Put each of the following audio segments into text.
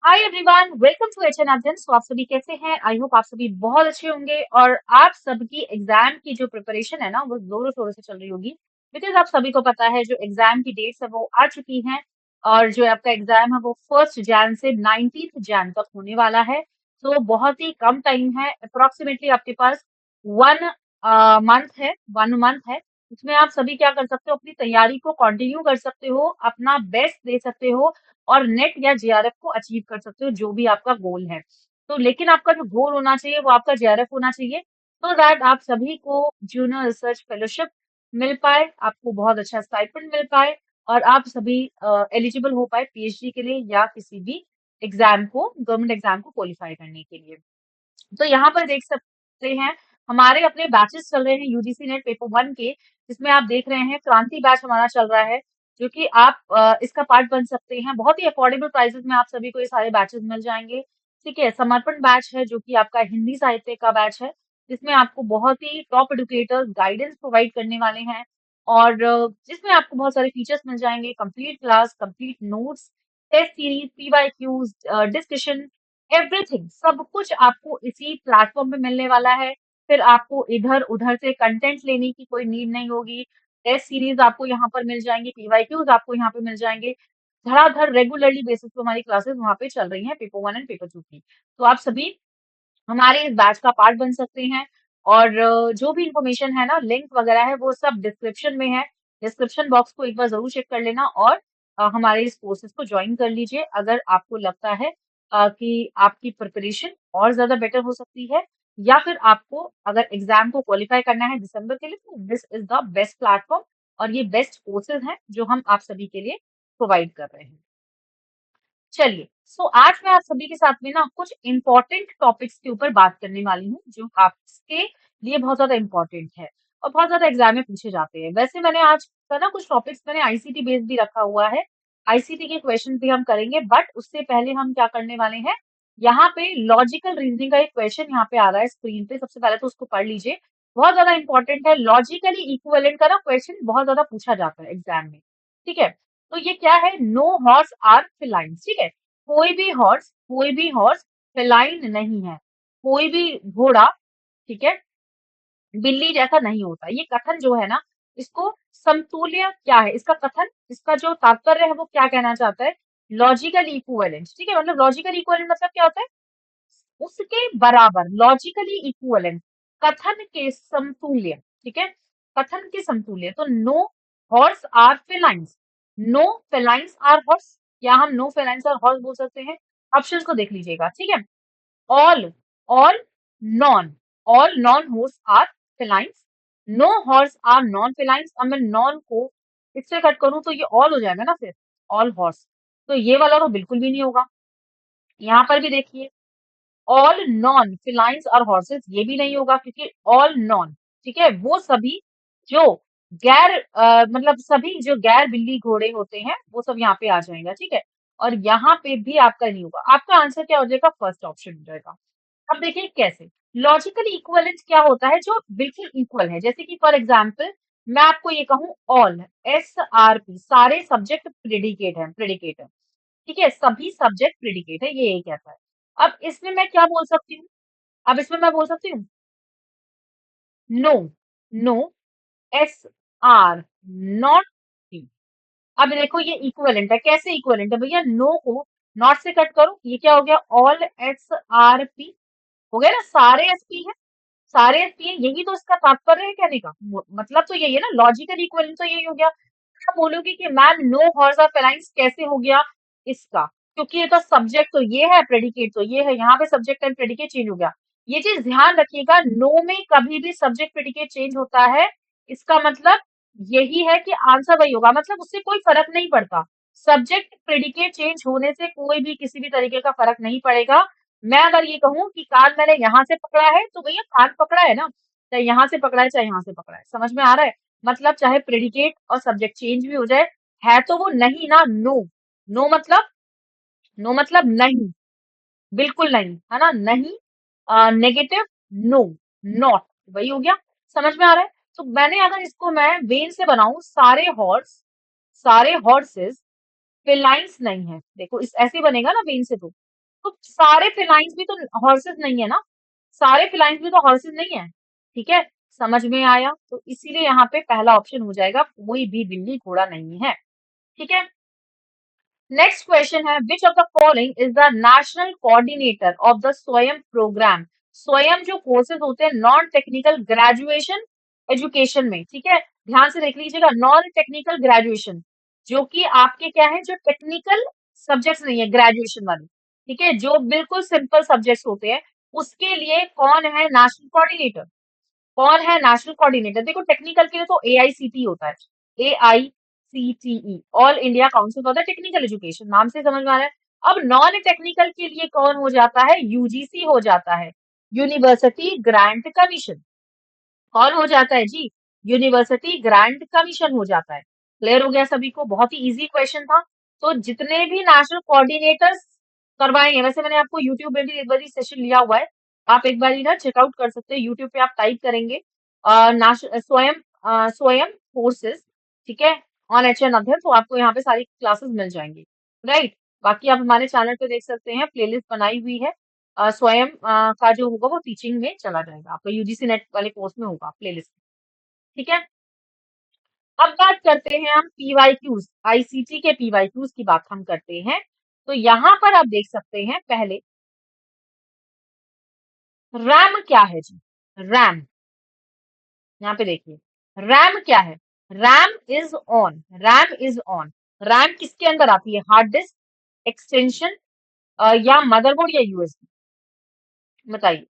Hi everyone, welcome to HN Adhyayan. तो आप सभी कैसे हैं? आई होप आप सभी बहुत अच्छे होंगे और आप सबकी एग्जाम की जो प्रिपरेशन है ना वो जोरों शोरों से चल रही होगी। बिकॉज आप सभी को पता है जो एग्जाम की डेट्स है वो आ चुकी हैं और जो आपका एग्जाम है वो 1 जैन से 19 जैन तक होने वाला है। तो बहुत ही कम टाइम है, अप्रोक्सीमेटली आपके पास 1 मंथ है। इसमें आप सभी क्या कर सकते हो, अपनी तैयारी को कंटिन्यू कर सकते हो, अपना बेस्ट दे सकते हो और नेट या जेआरएफ को अचीव कर सकते हो, जो भी आपका गोल है। तो लेकिन आपका जो गोल होना चाहिए वो आपका जेआरएफ होना चाहिए, सो दैट आप सभी को जूनियर रिसर्च फेलोशिप मिल पाए, आपको बहुत अच्छा स्टाइपेंड मिल पाए और आप सभी एलिजिबल हो पाए पीएचडी के लिए या किसी भी एग्जाम को, गवर्नमेंट एग्जाम को क्वालिफाई करने के लिए। तो यहाँ पर देख सकते हैं हमारे अपने बैचेस चल रहे हैं यूजीसी नेट पेपर 1 के, जिसमें आप देख रहे हैं क्रांति बैच हमारा चल रहा है, जो कि आप इसका पार्ट बन सकते हैं। बहुत ही अफोर्डेबल प्राइसेस में आप सभी को ये सारे बैचेस मिल जाएंगे। ठीक है, समर्पण बैच है जो कि आपका हिंदी साहित्य का बैच है, जिसमें आपको बहुत ही टॉप एडुकेटर्स गाइडेंस प्रोवाइड करने वाले हैं और जिसमें आपको बहुत सारे फीचर्स मिल जाएंगे, complete class, complete notes, test series, PYQs, discussion, everything, सब कुछ आपको इसी प्लेटफॉर्म पे मिलने वाला है। फिर आपको इधर-उधर से कंटेंट लेने की कोई नीड नहीं होगी। टेस्ट सीरीज़ आपको यहाँ पर मिल जाएँगी, पीवाईक्यूज़ आपको यहाँ पे मिल जाएँगे। धड़ाधड़ रेगुलरली बेसिस पे हमारी क्लासेस वहाँ पे चल रही हैं पेपर 1 एंड पेपर 2 की। तो आप सभी हमारे इस बैच का पार्ट बन सकते हैं और जो भी इंफॉर्मेशन है ना, लिंक वगैरह है, वो सब डिस्क्रिप्शन में है। डिस्क्रिप्शन बॉक्स को एक बार ज़रूर चेक कर लेना और हमारे इस कोर्सेज़ को जॉइन कर लीजिए अगर आपको लगता है कि आपकी प्रिपरेशन और ज़्यादा बेटर हो सकती है या फिर आपको अगर एग्ज़ाम को क्वालिफाई करना है दिसंबर के लिए, तो this is the best platform और ये बेस्ट कोर्सेज़ हैं जो हम आप सभी के लिए प्रोवाइड कर रहे हैं। चलिए, सो आज मैं आप सभी के साथ में ना कुछ इम्पोर्टेंट टॉपिक्स के ऊपर बात करने वाली हूँ, जो आपके लिए बहुत ज़्यादा इम्पोर्टेंट है और बहुत ज़्यादा एग्ज़ाम में पूछे जाते हैं। वैसे मैंने आज का ना कुछ टॉपिक्स मैंने आईसीटी बेस्ड भी रखा हुआ है, आईसीटी के क्वेश्चन भी हम करेंगे, बट उससे पहले हम क्या करने वाले हैं, यहाँ पे लॉजिकल रीजनिंग का एक क्वेश्चन यहाँ पे आ रहा है स्क्रीन पे, सबसे पहले तो उसको पढ़ लीजिए। बहुत ज़्यादा इम्पोर्टेंट है, लॉजिकली इक्विवेलेंट का ना क्वेश्चन बहुत ज़्यादा पूछा जाता है एग्ज़ाम में, ठीक है? तो ये क्या है, नो हॉर्स आर फेलाइन्स, ठीक है? कोई भी हॉर्स फेलाइन नहीं है, कोई भी घोड़ा, ठीक है, बिल्ली जैसा नहीं होता। ये कथन जो है ना, इसको समतुल्य क्या है, इसका कथन, इसका जो तात्पर्य है वो क्या कहना चाहता है, लॉजिकल इक्विवेलेंट, ठीक है, मतलब लॉजिकल इक्विवेलेंट मतलब क्या होता है, उसके बराबर, लॉजिकली इक्विवेलेंट, कथन के समतुल्य, ठीक है, कथन के समतुल्य। तो no horse are felines, no felines are horse, क्या हम नो फेलाइंस आर हॉर्स बोल सकते हैं? ऑप्शंस को देख लीजिएगा, ठीक है। All, all, non, all non horse are felines, no horse are non felines. अब मैं नॉन को इससे कट करूं तो ये ऑल हो जाएगा ना, फिर ऑल हॉर्स, तो ये वाला तो बिल्कुल भी नहीं होगा। यहाँ पर भी देखिए, ऑल नॉन फेलाइंस और हॉर्सेस, ये भी नहीं होगा क्योंकि ऑल नॉन, ठीक है, वो सभी जो गैर मतलब सभी जो गैर बिल्ली घोड़े होते हैं वो सब यहाँ पे आ जाएगा, ठीक है। और यहाँ पे भी आपका नहीं होगा, आपका आंसर क्या हो जाएगा, फर्स्ट ऑप्शन हो जाएगा। अब देखिए कैसे, लॉजिकली इक्विवेलेंट क्या होता है, जो बिल्कुल इक्वल है, जैसे कि फॉर एग्जाम्पल मैं आपको ये कहूँ, ऑल, SRP, सारे सब्जेक्ट प्रेडिकेट है, ठीक है, सभी सब्जेक्ट प्रेडिकेट है, ये यही कहता है। अब इसमें मैं क्या बोल सकती हूँ, अब इसमें मैं बोल सकती हूँ, no, no, SR, not P। अब देखो ये इक्विवेलेंट है, कैसे इक्विवेलेंट है भैया, नो को नॉट से कट करो, ये क्या हो गया, ऑल SRP हो गया ना, सारे एसपी हैं, सारे एसपी हैं, यही तो इसका तात्पर्य है कहने का, मतलब तो यही है ना, लॉजिकल इक्विवेलेंट तो यही हो गया। आप बोलोगे कि मैम नो हॉर्स आर फेलाइंस कैसे हो गया इसका, क्योंकि ये तो सब्जेक्ट तो ये है, प्रेडिकेट तो ये है, यहाँ पे सब्जेक्ट एंड प्रेडिकेट चेंज हो गया। ये चीज ध्यान रखिएगा, नो में कभी भी सब्जेक्ट प्रेडिकेट चेंज होता है, इसका मतलब यही है कि आंसर वही होगा, मतलब उससे कोई फर्क नहीं पड़ता, सब्जेक्ट प्रेडिकेट चेंज होने से कोई भी किसी भी तरीके का फर्क नहीं पड़ेगा। मैं अगर ये कहूँ कि कान मैंने यहाँ से पकड़ा है, तो भैया कान पकड़ा है ना, चाहे यहाँ से पकड़ा है चाहे यहाँ से पकड़ा है, समझ में आ रहा है? मतलब चाहे प्रेडिकेट और सब्जेक्ट चेंज भी हो जाए, है तो वो नहीं ना, नो, नो मतलब, नो मतलब नहीं, बिल्कुल नहीं, है ना, नहीं, नेगेटिव, नो, नॉट, वही हो गया, समझ में आ रहा है? तो मैंने अगर इसको मैं वेन से बनाऊं, सारे हॉर्स, सारे हॉर्सेस फेलाइंस नहीं है, देखो इस ऐसे बनेगा ना वेन से, तो तो सारे फेलाइंस भी तो हॉर्सेस नहीं है ना, सारे फेलाइंस भी तो हॉर्सेस नहीं है, ठीक है, समझ में आया? तो इसीलिए यहाँ पे पहला ऑप्शन हो जाएगा, कोई भी बिल्ली घोड़ा नहीं है, ठीक है। नेक्स्ट क्वेश्चन है, which of the following is the national coordinator of the स्वयं प्रोग्राम। स्वयं जो कोर्सेज होते हैं नॉन टेक्निकल ग्रेजुएशन एजुकेशन में, ठीक है, ध्यान से देख लीजिएगा, नॉन टेक्निकल ग्रेजुएशन, जो कि आपके क्या है, जो टेक्निकल सब्जेक्ट्स नहीं है ग्रेजुएशन वाले, ठीक है, जो बिल्कुल सिंपल सब्जेक्ट्स होते हैं, उसके लिए कौन है नेशनल कोऑर्डिनेटर? कौन है नेशनल कोऑर्डिनेटर? देखो टेक्निकल के लिए तो एआईसीटी होता है, AICTE, all India council for the technical education, नाम से समझ में आ रहा है। अब नॉन टेक्निकल के लिए कौन हो जाता है? यूजीसी हो जाता है, यूनिवर्सिटी ग्रांट कमीशन। कौन हो जाता है जी? यूनिवर्सिटी ग्रांट कमीशन हो जाता है। क्लियर हो गया सभी को? बहुत ही इजी क्वेश्चन था। तो जितने भी नेशनल कोऑर्डिनेटर्स करवाएंगे, वैसे मैंने आपको यूट्यूब में भी एक बार सेशन लिया हुआ है, आप एक बार ना चेकआउट कर सकते हैं, यूट्यूब पे आप टाइप करेंगे स्वयं स्वयं कोर्सेज, ठीक है, ऑन एचएन अध्ययन, तो आपको यहाँ पे सारी क्लासेस मिल जाएंगी, राइट। बाकी आप हमारे चैनल पे देख सकते हैं, प्लेलिस्ट बनाई हुई है, स्वयं का जो होगा वो टीचिंग में चला जाएगा, आपका यूजीसी नेट वाले कोर्स में होगा प्लेलिस्ट, ठीक है। अब बात करते हैं हम पीवाईक्यूज, आईसीटी के पीवाईक्यूज की बात हम करते हैं। तो यहाँ पर आप देख सकते हैं, पहले रैम क्या है जी? रैम, यहाँ पे देखिए, रैम क्या है? RAM is on, RAM is on, RAM किसके अंदर आती है? हार्ड डिस्क, एक्सटेंशन, या मदरबोर्ड, या यूएसबी? बताइए।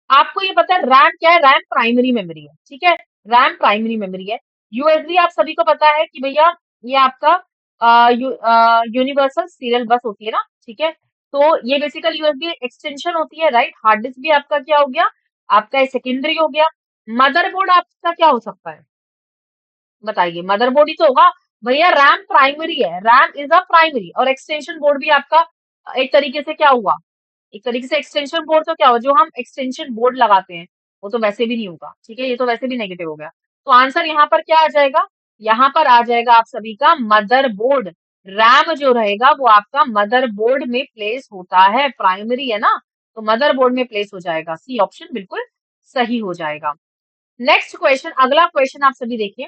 आपको ये पता है रैम क्या है? रैम प्राइमरी मेमोरी है, ठीक है, रैम प्राइमरी मेमोरी है। यूएसबी आप सभी को पता है कि भैया ये आपका यूनिवर्सल सीरियल बस होती है ना, ठीक है, तो ये बेसिकली यूएसबी एक्सटेंशन होती है, राइट। हार्ड डिस्क भी आपका क्या हो गया? आपका सेकेंडरी हो गया। मदरबोर्ड आपका क्या हो सकता है? बताइए, मदरबोर्ड ही तो होगा भैया, रैम प्राइमरी है, रैम इज अ प्राइमरी, और एक्सटेंशन बोर्ड भी आपका एक तरीके से क्या हुआ? एक तरीके से एक्सटेंशन बोर्ड तो क्या हुआ, जो हम एक्सटेंशन बोर्ड लगाते हैं वो तो वैसे भी नहीं होगा, ठीक है, ये तो वैसे भी नेगेटिव हो गया। तो आंसर यहाँ पर क्या आ जाएगा? यहाँ पर आ जाएगा आप सभी का मदरबोर्ड। रैम जो रहेगा वो आपका मदरबोर्ड में प्लेस होता है, प्राइमरी है ना, तो मदरबोर्ड में प्लेस हो जाएगा, सी ऑप्शन बिल्कुल सही हो जाएगा। नेक्स्ट क्वेश्चन, अगला क्वेश्चन आप सभी देखिए,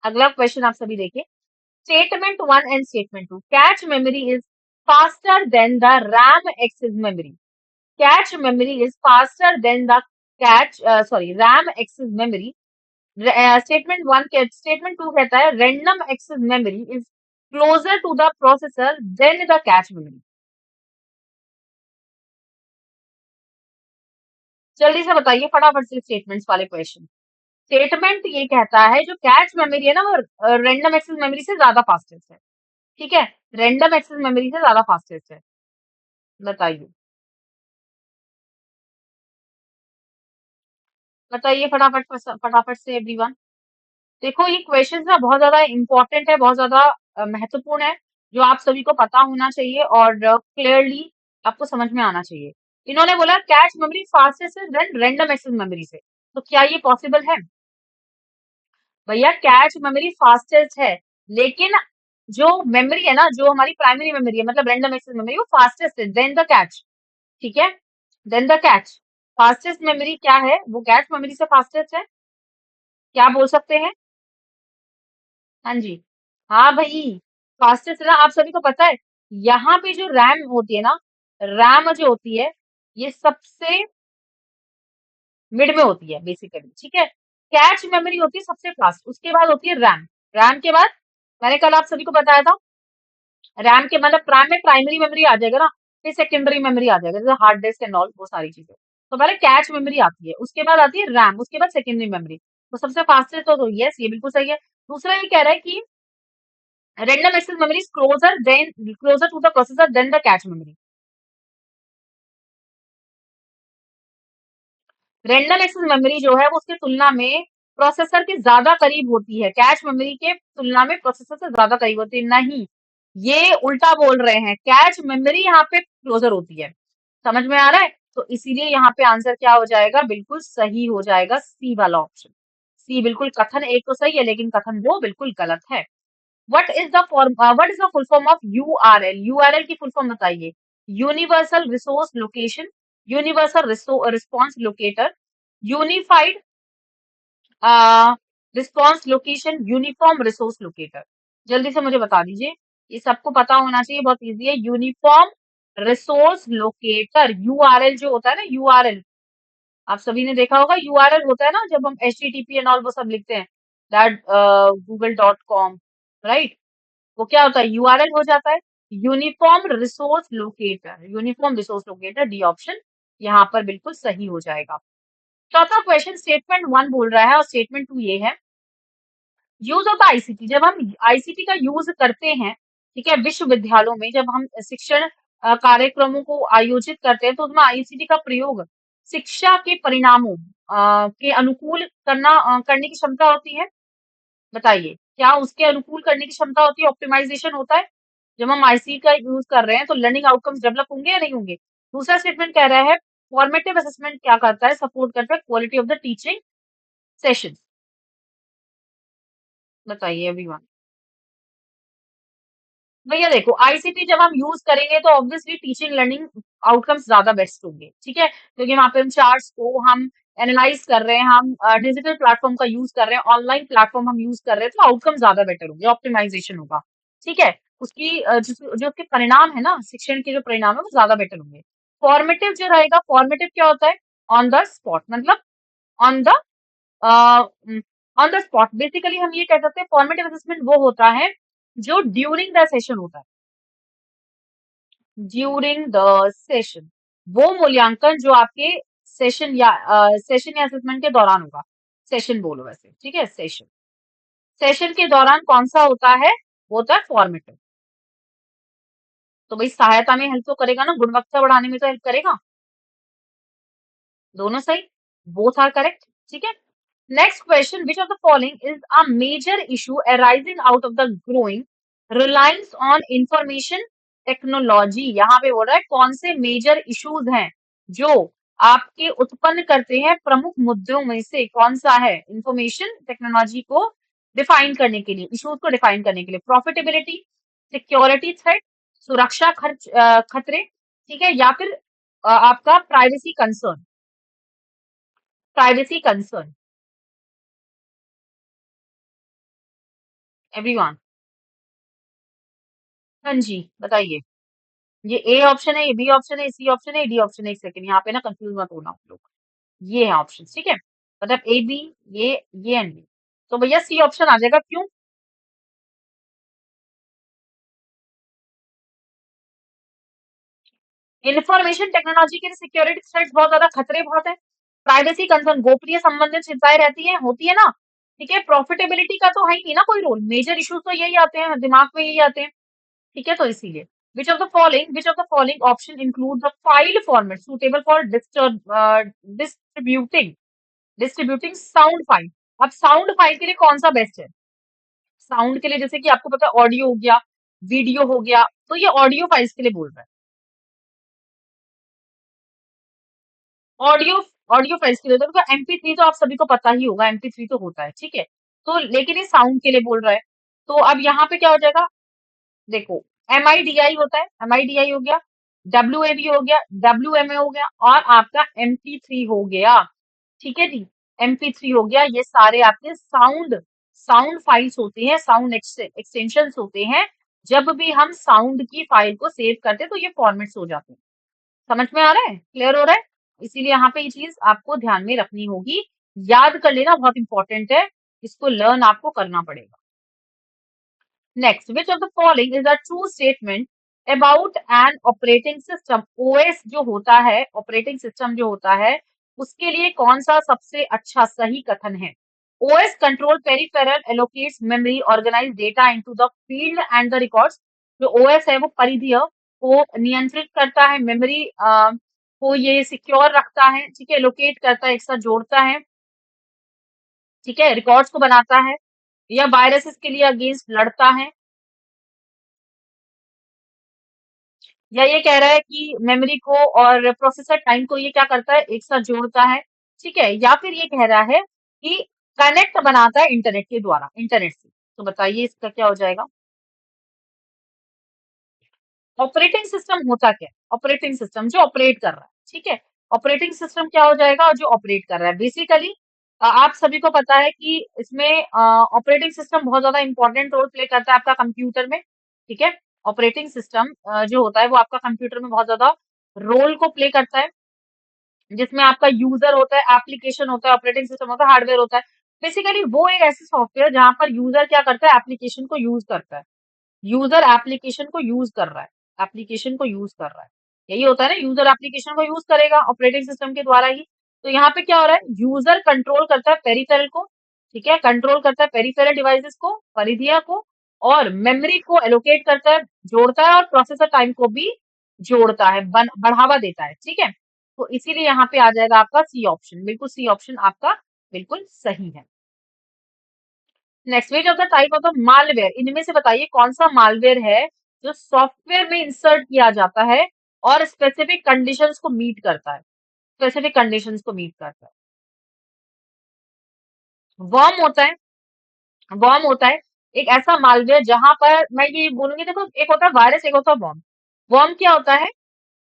अगला क्वेश्चन आप सभी देखिए, statement one and statement two, cache memory is faster than the RAM access memory. Cache memory is faster than the RAM access memory. Statement one के स्टेटमेंट टू कहता है random access memory is closer to the processor than the cache memory. जल्दी से बताइए फटाफट से statements वाले question. Statement ये कहता है जो कैच मेमोरी है ना वो रैंडम एक्सेस मेमोरी से ज्यादा फास्टेस्ट है, ठीक है, रैंडम एक्सेस मेमोरी से ज्यादा फास्टेस्ट है। बताइए, बताइए फटाफट फटाफट से एवरीवन। देखो ये क्वेश्चंस ना बहुत ज्यादा इंपॉर्टेंट है, बहुत ज्यादा महत्वपूर्ण है, जो आप सभी को पता होना चाहिए और क्लियरली आपको समझ में आना चाहिए। इन्होंने बोला cache memory fastest than random access memory से, तो क्या ये पॉसिबल है? भैया कैच मेमोरी फास्टेस्ट है, लेकिन जो मेमोरी है ना, जो हमारी प्राइमरी मेमोरी है, मतलब रैंडम एक्सेस मेमोरी, वो फास्टेस्ट है देन द कैच, ठीक है, than the cache. Fastest memory क्या है? वो कैच मेमोरी से फास्टेस्ट है, क्या बोल सकते हैं? हाँ जी, हाँ भाई, फास्टेस्ट है ना, आप सभी को पता है। यहाँ पे जो रैम होती है ना, रैम जो होती है, ये सबसे मिड में होती है बेसिकली, ठीक है। कैच मेमोरी होती है सबसे फास्ट, उसके बाद होती है रैम, रैम के बाद मैंने कल आप सभी को बताया था, रैम के मतलब रैम में प्राइमरी मेमोरी आ जाएगा ना, फिर सेकेंडरी मेमोरी आ जाएगा, जैसे हार्ड डिस्क एंड ऑल वो सारी चीजें। तो पहले कैच मेमोरी आती है, उसके बाद आती है रैम, उसके बाद सेकेंडरी मेमोरी। तो सबसे फास्टेस्ट तो यस, ये बिल्कुल सही है। दूसरा ये कह रहा है कि random access memory is closer to the processor than the cache memory. Random access memory जो है वो उसके तुलना में प्रोसेसर के ज्यादा करीब होती है, कैश मेमोरी के तुलना में प्रोसेसर से ज्यादा करीब होती है। नहीं, ये उल्टा बोल रहे हैं, कैश मेमोरी यहाँ पे क्लोजर होती है, समझ में आ रहा है? तो इसीलिए यहाँ पे आंसर क्या हो जाएगा? बिल्कुल सही हो जाएगा, सी वाला ऑप्शन। सी बिल्कुल, कथन एक तो सही है लेकिन कथन वो बिल्कुल गलत है। What is the full form of URL? URL की फुल फॉर्म बताइए। Universal resource location, universal response locator, unified response location, uniform resource locator. जल्दी से मुझे बता दीजिए, ये सबको पता होना चाहिए, बहुत इजी है। यूनिफॉर्म रिसोर्स लोकेटर, यूआरएल जो होता है ना, यूआरएल आप सभी ने देखा होगा, यूआरएल होता है ना जब हम HTTP एंड ऑल वो सब लिखते हैं, दैट google.com, राइट? वो क्या होता है, यूआरएल हो जाता है uniform resource locator. Uniform resource locator, D option यहाँ पर बिल्कुल सही हो जाएगा। चौथा क्वेश्चन स्टेटमेंट 1 बोल रहा है और स्टेटमेंट 2 ये है, यूज ऑफ द आईसीटी। जब हम आईसीटी का यूज करते हैं, ठीक है, विश्वविद्यालयों में जब हम शिक्षण कार्यक्रमों को आयोजित करते हैं तो उसमें आईसीटी का प्रयोग शिक्षा के परिणामों के अनुकूल करने की क्षमता होती है। बताइए, क्या उसके अनुकूल करने की क्षमता होती है, ऑप्टिमाइजेशन होता है? जब हम आईसीटी का यूज कर रहे हैं तो लर्निंग आउटकम्स डेवलप होंगे या नहीं होंगे? दूसरा स्टेटमेंट कह रहा है फॉर्मेटिव असेसमेंट क्या करता है, सपोर्ट करता है quality of the teaching session. बताइए एवरीवन। भैया देखो, आईसीटी जब हम यूज करेंगे तो ऑब्वियसली टीचिंग लर्निंग आउटकम्स ज्यादा बेस्ट होंगे, ठीक है, क्योंकि वहां पे हम चार्ट्स को हम एनालाइज कर रहे हैं, हम डिजिटल प्लेटफॉर्म का यूज कर रहे हैं, ऑनलाइन प्लेटफॉर्म हम यूज कर रहे हैं, तो आउटकम ज्यादा बेटर होंगे, ऑप्टिमाइजेशन होगा, ठीक है। उसकी जो उसके परिणाम है ना, शिक्षण के जो परिणाम है वो ज्यादा बेटर होंगे। फॉर्मेटिव जो रहेगा, फॉर्मेटिव क्या होता है, ऑन द स्पॉट, मतलब on the on the spot. Basically हम ये कह सकते हैं फॉर्मेटिव असेसमेंट वो होता है जो ड्यूरिंग द सेशन होता है, ड्यूरिंग द सेशन, वो मूल्यांकन जो आपके सेशन या असेसमेंट के दौरान होगा। सेशन बोलो वैसे, ठीक है, सेशन, सेशन के दौरान कौन सा होता है, वो होता है फॉर्मेटिव। तो भाई सहायता में हेल्प तो करेगा ना, गुणवत्ता बढ़ाने में तो हेल्प करेगा। दोनों सही, बोथ आर करेक्ट, ठीक है। Next question, which of the following is a major issue arising out of the growing reliance on information technology? यहाँ पे बोल रहा है कौन से मेजर इश्यूज हैं जो आपके उत्पन्न करते हैं, प्रमुख मुद्दों में से कौन सा है इंफॉर्मेशन टेक्नोलॉजी को डिफाइन करने के लिए, इश्यूज को डिफाइन करने के लिए? प्रॉफिटेबिलिटी, सिक्योरिटी थ्रेट, सुरक्षा खतरे, ठीक है, या फिर आपका privacy concern, privacy concern. Everyone, हाँ जी, बताइए। ये ए ऑप्शन है, ये बी ऑप्शन है, सी ऑप्शन है, डी ऑप्शन है। एक सेकंड, यहाँ पे ना कंफ्यूज मत होना आप लोग। ये है ऑप्शन, ठीक है, मतलब ए बी, ये एंड बी। तो भैया सी ऑप्शन आ जाएगा, क्यों? इंफॉर्मेशन टेक्नोलॉजी के सिक्योरिटी थ्रेट्स बहुत ज्यादा, खतरे बहुत है। प्राइवेसी कंसर्न, गोपनीय संबंधित चिंताएं रहती है, होती है ना, ठीक है। प्रॉफिटेबिलिटी का तो है ही नहीं ना कोई रोल, मेजर इश्यूज तो यही आते हैं दिमाग में, यही आते हैं, ठीक है, तो इसीलिए which of the following option include the file format suitable for distributing distributing sound file? अब साउंड फाइल के लिए कौन सा बेस्ट है? साउंड के लिए जैसे कि आपको पता है ऑडियो हो गया, वीडियो हो गया, तो ये ऑडियो फाइल्स के लिए बोल रहा है, ऑडियो ऑडियो फाइल्स के लिए। तो MP3 तो आप सभी को पता ही होगा, MP3 तो होता है, ठीक है, तो लेकिन ये साउंड के लिए बोल रहा है। तो अब यहाँ पे क्या हो जाएगा, देखो, MIDI होता है, MIDI हो गया, WAV हो गया, WMA हो गया, और आपका MP3 हो गया, ठीक है जी। MP3 हो गया, ये सारे आपके साउंड साउंड फाइल्स होते हैं, साउंड एक्सटेंशंस होते हैं। जब भी हम साउंड की फाइल को सेव करते हैं तो ये फॉर्मेट्स हो जाते हैं। समझ में आ रहा है, क्लियर हो रहा है? इसीलिए यहाँ पे ये चीज आपको ध्यान में रखनी होगी, याद कर लेना बहुत इंपॉर्टेंट है, इसको लर्न आपको करना पड़ेगा। Next, which of the following is a true statement about an operating system? OS जो होता है, ऑपरेटिंग सिस्टम जो होता है, उसके लिए कौन सा सबसे अच्छा सही कथन है? OS control peripheral allocates memory, organize data into the field and the records। जो OS है वो परिधीय को नियंत्रित करता है, मेमोरी को ये सिक्योर रखता है, ठीक है, लोकेट करता है, एक साथ जोड़ता है, ठीक है, रिकॉर्ड्स को बनाता है, या वायरसेस के लिए अगेंस्ट लड़ता है, या ये कह रहा है कि मेमोरी को और प्रोसेसर टाइम को ये क्या करता है, एक साथ जोड़ता है, ठीक है, या फिर ये कह रहा है कि कनेक्ट बनाता है इंटरनेट के द्वारा, इंटरनेट से। तो बताइए इसका क्या हो जाएगा? ऑपरेटिंग सिस्टम होता क्या है? ऑपरेटिंग सिस्टम जो ऑपरेट कर रहा है, ठीक है? ऑपरेटिंग सिस्टम क्या हो जाएगा? जो ऑपरेट कर रहा है। बेसिकली आप सभी को पता है कि इसमें ऑपरेटिंग सिस्टम बहुत ज्यादा इंपॉर्टेंट रोल प्ले करता है आपका कंप्यूटर में, ठीक है? ऑपरेटिंग सिस्टम जो होता है वो आपका कंप्यूटर में बहुत ज्यादा रोल को प्ले करता है, जिसमें आपका यूजर होता है, एप्लीकेशन होता है, ऑपरेटिंग सिस्टम होता है, हार्डवेयर होता है। बेसिकली वो एक ऐसे सॉफ्टवेयर जहां पर यूजर क्या करता है? एप्लीकेशन को यूज करता है। यूजर एप्लीकेशन को यूज कर रहा है, एप्लीकेशन को यूज कर रहा है, यही होता है ना, यूजर एप्लीकेशन को यूज करेगा ऑपरेटिंग सिस्टम के द्वारा ही। तो यहाँ पे क्या हो रहा है? यूजर कंट्रोल करता है पेरिफेरल को, ठीक है? कंट्रोल करता है पेरिफेरल डिवाइसेस को, परिधिया को, और मेमोरी को एलोकेट करता है, जोड़ता है, और प्रोसेसर टाइम को भी जोड़ता है, बढ़ावा देता है, ठीक है? तो इसीलिए यहाँ पे आ जाएगा आपका सी ऑप्शन, बिल्कुल सी ऑप्शन आपका बिल्कुल सही है। Next, which of the type of the malware, इनमें से बताइए कौन सा मालवेयर है जो सॉफ्टवेयर में इंसर्ट किया जाता है और स्पेसिफिक कंडीशंस को मीट करता है, स्पेसिफिक कंडीशंस को मीट करता है। वर्म होता है, वर्म होता है एक ऐसा मालवेयर जहां पर मैं ये बोलूंगी, देखो एक होता है वायरस, एक होता है वर्म। वर्म क्या होता है?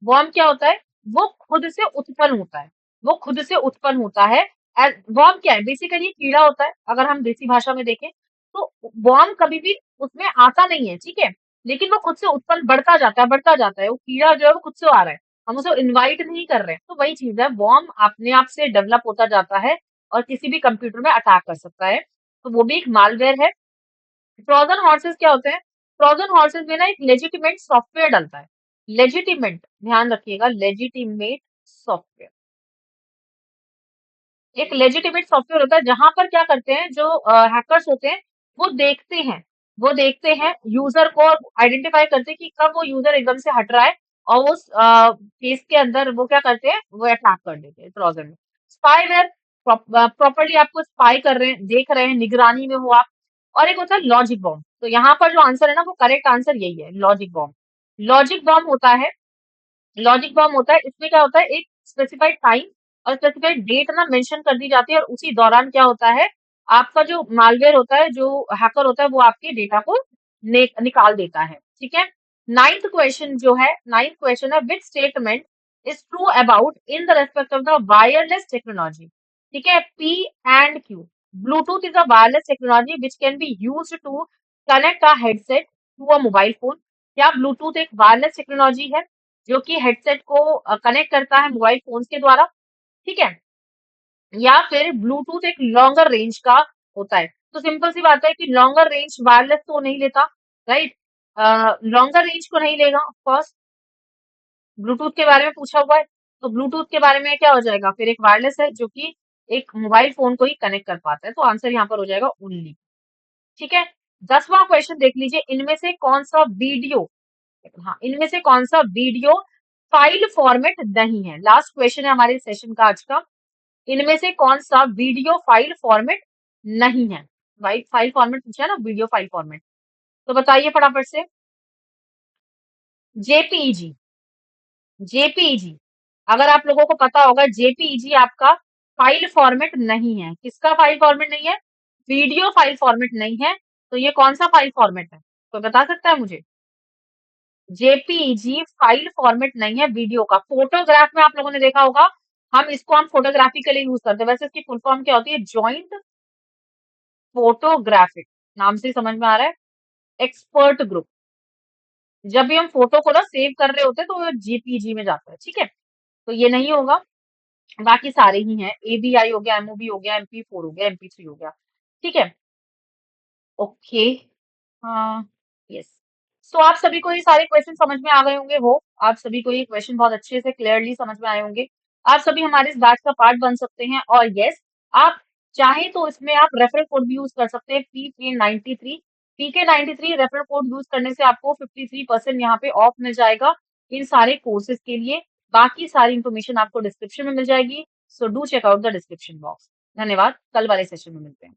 वर्म क्या होता है? वो खुद से उत्पन्न होता है, वो खुद से उत्पन्न होता है। वर्म क्या है? बेसिकली कीड़ा होता है, अगर हम देसी भाषा में देखें तो। वर्म कभी भी उसमें आता नहीं है, ठीक है? लेकिन वो खुद से उत्पन्न बढ़ता जाता है, बढ़ता जाता है, वो कीड़ा जो है वो खुद से आ रहा है, हम उसे इनवाइट नहीं कर रहे हैं। तो वही चीज है, वर्म अपने आप से डेवलप होता जाता है और किसी भी कंप्यूटर में अटैक कर सकता है, तो वो भी एक मालवेयर है। ट्रोजन हॉर्सेस क्या होते हैं? ट्रोजन हॉर्सेस में ना एक लेजिटिमेट सॉफ्टवेयर डलता है, लेजिटिमेट, ध्यान रखिएगा, लेजिटिमेट सॉफ्टवेयर, एक लेजिटिमेट सॉफ्टवेयर होता है जहां पर क्या करते हैं जो हैकर्स होते हैं, वो देखते हैं, वो देखते हैं यूजर को, आइडेंटिफाई करते हैं कि कब वो यूजर एकदम से हट रहा है, और उस केस के अंदर वो क्या करते हैं? वो अटैक कर देते हैं ट्रोजन में। स्पाईवेयर, प्रॉपरली आपको स्पाई कर रहे हैं, देख रहे हैं, निगरानी में हो आप। और एक होता है लॉजिक बॉम्ब, तो यहाँ पर जो आंसर है ना, वो करेक्ट आंसर यही है, लॉजिक बॉम्ब। लॉजिक बॉम्ब होता है, लॉजिक बॉम्ब होता है, इसमें क्या होता है? एक स्पेसिफाइड टाइम और स्पेसिफाइड डेट ना मेंशन कर दी जाती है, और उसी दौरान क्या होता है? आपका जो मालवेयर होता है, जो हैकर होता है, वो आपके डेटा को निकाल देता है, ठीक है? नाइन्थ क्वेश्चन जो है, नाइन्थ क्वेश्चन है, which statement is true about in the respect of the wireless technology, ठीक है? P and Q, Bluetooth is a wireless technology which can be used to connect a headset to a mobile phone. क्या Bluetooth एक wireless technology है जो कि headset को connect करता है मोबाइल फोन्स के द्वारा, ठीक है? या फिर ब्लूटूथ एक लॉन्गर रेंज का होता है? तो सिंपल सी बात है कि लॉन्गर रेंज वायरलेस तो नहीं लेता, राइट? लॉन्गर रेंज को नहीं लेगा फर्स्ट, ब्लूटूथ के बारे में पूछा हुआ है, तो ब्लूटूथ के बारे में क्या हो जाएगा? फिर एक वायरलेस है जो कि एक मोबाइल फोन को ही कनेक्ट कर पाता है, तो आंसर यहाँ पर हो जाएगा ओनली, ठीक है? 10वां क्वेश्चन देख लीजिए, इनमें से कौन सा वीडियो, हाँ, इनमें से कौन सा वीडियो फाइल फॉर्मेट नहीं है? लास्ट क्वेश्चन है हमारे सेशन का आज का, इनमें से कौन सा वीडियो फाइल फॉर्मेट नहीं है? फाइल फॉर्मेट पूछा है ना, वीडियो फाइल फॉर्मेट, तो बताइए फटाफट से। जेपीईजी, जेपीईजी, अगर आप लोगों को पता होगा, जेपीईजी आपका फाइल फॉर्मेट नहीं है। किसका फाइल फॉर्मेट नहीं है? वीडियो फाइल फॉर्मेट नहीं है, तो ये कौन सा फाइल फॉर्मेट है? तो बता सकता है मुझे? जेपीईजी फाइल फॉर्मेट नहीं है वीडियो का। फोटोग्राफ में आप लोगों ने देखा होगा, हम फोटोग्राफी के लिए यूज करते हैं, वैसे इसकी फुल फॉर्म क्या होती है? जॉइंट फोटोग्राफिक, नाम से ही समझ में आ रहा है, एक्सपर्ट ग्रुप। जब भी हम फोटो को ना सेव कर रहे होते हैं तो वो जेपीजी में जाता है, ठीक है? तो ये नहीं होगा, बाकी सारे ही हैं, एबीआई हो गया, एमओबी हो गया, MP4 हो गया, MP3 हो गया, ठीक है? ओके, हाँ, यस। सो आप सभी को ये सारे क्वेश्चन समझ में आ गए होंगे, हो आप सभी को ये क्वेश्चन बहुत अच्छे से क्लियरली समझ में आए होंगे। आप सभी हमारे इस बैच का पार्ट बन सकते हैं, और यस, आप चाहें तो इसमें आप रेफरल कोड भी यूज कर सकते हैं, PK93। PK93 referral code use करने से आपको 53% यहाँ पे ऑफ मिल जाएगा इन सारे कोर्सेज के लिए। बाकी सारी इंफॉर्मेशन आपको डिस्क्रिप्शन में मिल जाएगी, so do check out the description box. धन्यवाद, कल वाले सेशन में मिलते हैं।